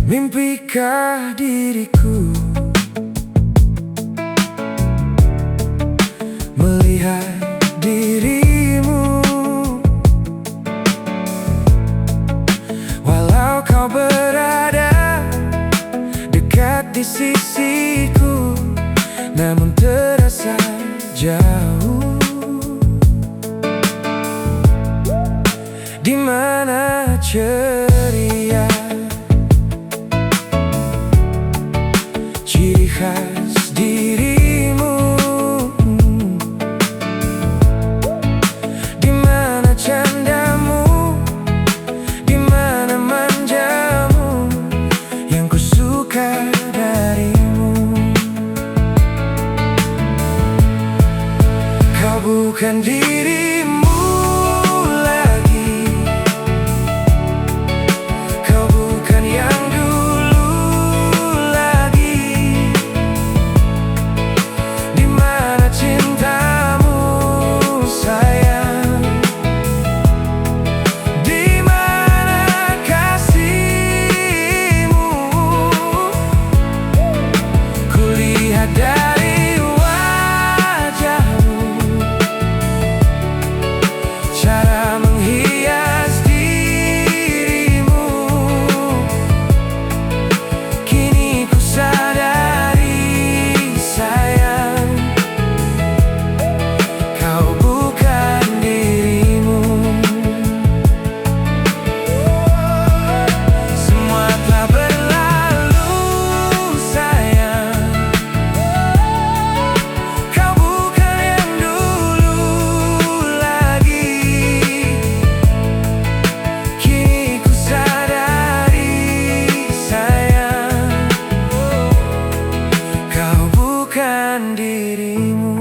Mimpikah diriku melihat dirimu, walau kau berada dekat di sisiku, namun terasa jauh. Di mana ceria, ciri khas dirimu? Di mana candamu? Di mana manjamu yang kusuka darimu? Kau bukan dirimu lagi, kau bukan yang dulu lagi. Di mana cintamu sayang? Di mana kasihmu? Kulihat dari wajahmu cara menghias dirimu. Kini ku sadari sayang, kau bukan dirimu. Semua telah berlalu sayang, kau bukan yang dulu lagi. Kini ku sadari sayang, kau bukan dirimu.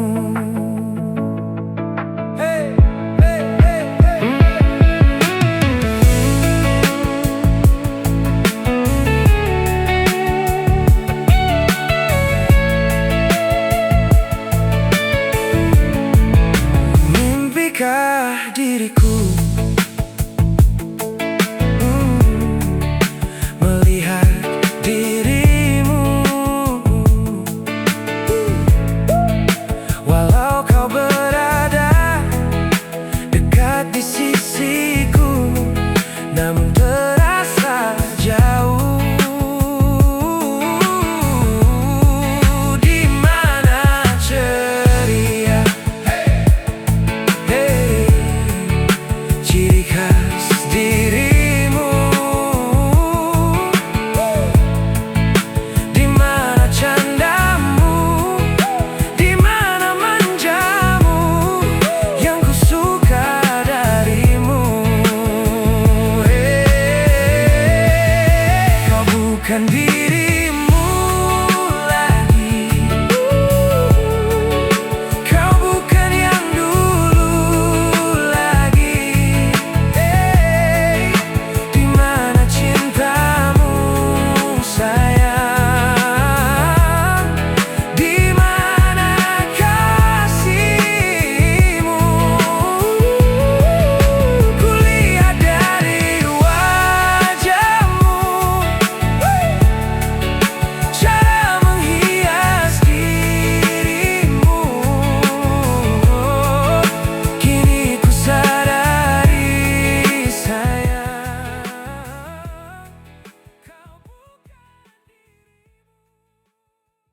Hey, hey, hey, hey. Mimpikah diriku melihat dirimu, walau kau berada dekat di sisiku, namun terasa jauh. Di mana ceria, hey, ciri khas dirimu? Di mana candamu? Di mana manjamu yang kusuka darimu? Hey, kau bukan